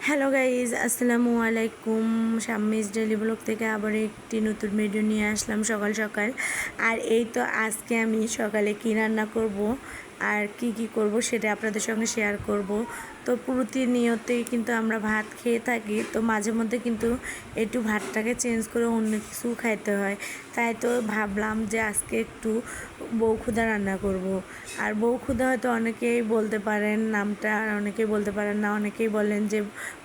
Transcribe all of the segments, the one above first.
Hello guys, আসসালামু আলাইকুম। শাম্মিস daily blog থেকে আবার একটি নতুন ভিডিও নিয়ে আসলাম সকাল সকাল। আর এই তো আজকে আমি সকালে কী রান্না করব আর কি করব সেটা আপনাদের সঙ্গে শেয়ার করব। তো প্রতিনিয়তই কিন্তু আমরা ভাত খেয়ে থাকি, তো মাঝে মধ্যে কিন্তু একটু ভাতটাকে চেঞ্জ করে অন্য কিছু খাইতে হয়। তাই তো ভাবলাম যে আজকে একটু বউখুদা রান্না করব। আর বউখুদা হয়তো অনেকেই বলতে পারেন নামটা, আর অনেকেই বলতে পারেন না। অনেকেই বলেন যে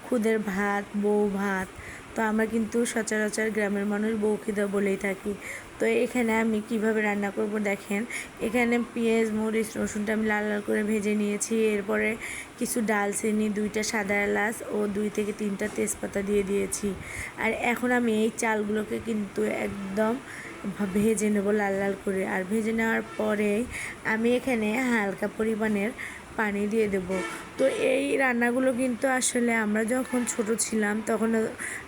খুদের ভাত, বউ ভাত। তো আমরা কিন্তু সচরাচর গ্রামের মানুষ বউখিদা বলেই থাকি। তো এখানে আমি কিভাবে রান্না করব দেখেন। এখানে পেঁয়াজ, মরিচ, রসুনটা আমি লাল লাল করে ভেজে নিয়েছি। এরপরে কিছু ডালচিনি, 2টা সাদা এলাচ ও 2 থেকে 3টা তেজপাতা দিয়ে দিয়েছি। আর এখন আমি এই চালগুলোকে কিন্তু একদম ভেজে নেব লাল লাল করে। আর ভেজে নেওয়ার পরেই আমি এখানে হালকা পরিমাণের পানি দিয়ে দেব। তো এই রান্নাগুলো কিন্তু আসলে আমরা যখন ছোট ছিলাম তখন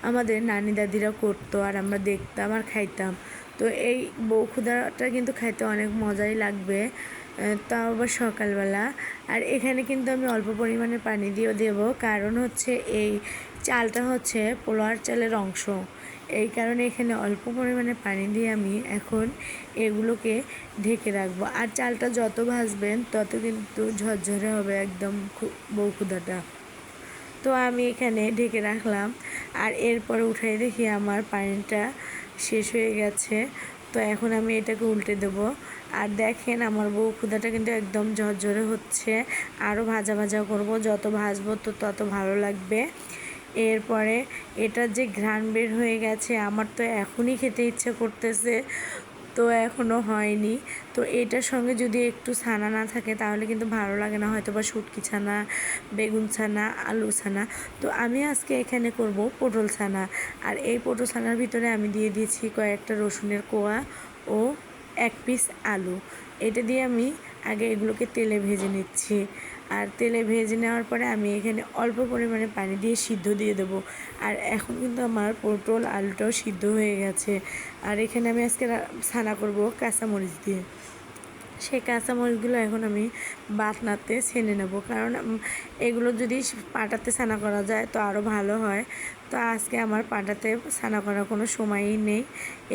আমাদের নানি দাদিরা করতো, আর আমরা দেখতাম আর খাইতাম। তো এই বউখুদাটা কিন্তু খাইতে অনেক মজাই লাগবে, তাও আবার সকালবেলা। আর এখানে কিন্তু আমি অল্প পরিমাণে পানি দিয়েও দেবো, কারণ হচ্ছে এই চালটা হচ্ছে পোলাওয়ার চালের অংশ। এই কারণে এখানে অল্প পরিমাণে পানি দিয়ে আমি এখন এগুলোকে ঢেকে রাখবো। আর চালটা যত ভাজবেন তত কিন্তু ঝরঝরে হবে একদম বউখুদাটা। তো আমি এখানে ঢেকে রাখলাম, আর এরপরে উঠাই দেখি আমার পানিটা শেষ হয়ে গেছে। তো এখন আমি এটাকে উল্টে দেবো। আর দেখেন আমার বউখুদাটা কিন্তু একদম ঝরঝরে হচ্ছে। আরও ভাজা ভাজা করব, যত ভাজবো তো তত ভালো লাগবে। এরপরে এটার যে ঘ্রাণ বের হয়ে গেছে, আমার তো এখনই খেতে ইচ্ছে করতেছে, তো এখনও হয়নি। তো এটার সঙ্গে যদি একটু ছানা না থাকে তাহলে কিন্তু ভালো লাগে না, হয়তো বা শুটকি ছানা, বেগুন ছানা, আলু ছানা। তো আমি আজকে এখানে করব পটল ছানা। আর এই পটল ছানার ভিতরে আমি দিয়ে দিয়েছি কয়েকটা রসুনের কোয়া ও 1 পিস আলু। এটা দিয়ে আমি আগে এগুলোকে তেলে ভেজে নিচ্ছি। আর তেলে ভেজে নেওয়ার পরে আমি এখানে অল্প পরিমাণে পানি দিয়ে সিদ্ধ দিয়ে দেবো। আর এখন কিন্তু আমার পটল আলুটাও সিদ্ধ হয়ে গেছে। আর এখানে আমি আজকে ছানা করব কাঁচামরিচ দিয়ে। সেই কাঁচামরিচগুলো এখন আমি বাটনাতে ছেনে নেব, কারণ এগুলো যদি পাটাতে ছানা করা যায় তো আরও ভালো হয়। তো আজকে আমার পাটাতে ছানা করার কোনো সময়ই নেই,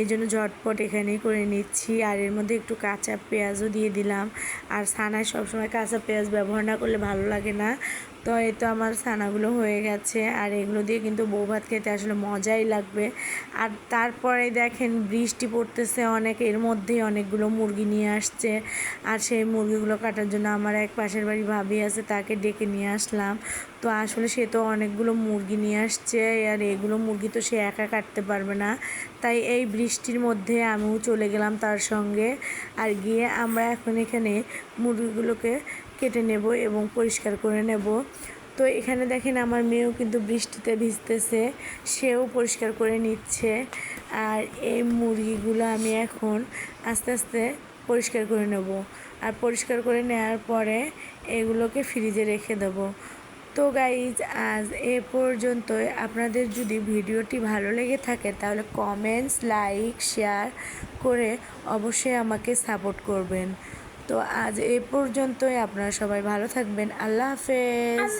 এই জন্য ঝটপট এখানেই করে নিচ্ছি। আর এর মধ্যে একটু কাঁচা পেঁয়াজও দিয়ে দিলাম। আর ছানায় সবসময় কাঁচা পেঁয়াজ ব্যবহার না করলে ভালো লাগে না। তো এই তো আমার ছানাগুলো হয়ে গেছে, আর এগুলো দিয়ে কিন্তু বউ ভাত খেতে আসলে মজাই লাগবে। আর তারপরে দেখেন বৃষ্টি পড়তেছে অনেক, এর মধ্যেই অনেকগুলো মুরগি নিয়ে আসছে। আর সেই মুরগিগুলো কাটার জন্য আমার এক পাশের বাড়ি ভাবি আছে, তাকে ডেকে নিয়ে আসলাম। তো আসলে সে তো অনেকগুলো মুরগি নিয়ে আসছে, আর এগুলো মুরগি তো সে একা কাটতে পারবে না। তাই এই বৃষ্টির মধ্যে আমিও চলে গেলাম তার সঙ্গে। আর গিয়ে আমরা এখন এখানে মুরগিগুলোকে কেটে নেব এবং পরিষ্কার করে নেব। তো এখানে দেখেন আমার মেয়েও কিন্তু বৃষ্টিতে ভিজতেছে, সেও পরিষ্কার করে নিচ্ছে। আর এই মুরগিগুলো আমি এখন আস্তে আস্তে পরিষ্কার করে নেব। আর পরিষ্কার করে নেওয়ার পরে এগুলোকে ফ্রিজে রেখে দেব। তো গাইজ, আজ এ পর্যন্তই। আপনাদের যদি ভিডিওটি ভালো লেগে থাকে তাহলে কমেন্টস, লাইক, শেয়ার করে অবশ্যই আমাকে সাপোর্ট করবেন। তো আজ এ পর্যন্তই। আপনারা সবাই ভালো থাকবেন। আল্লাহ হাফেজ।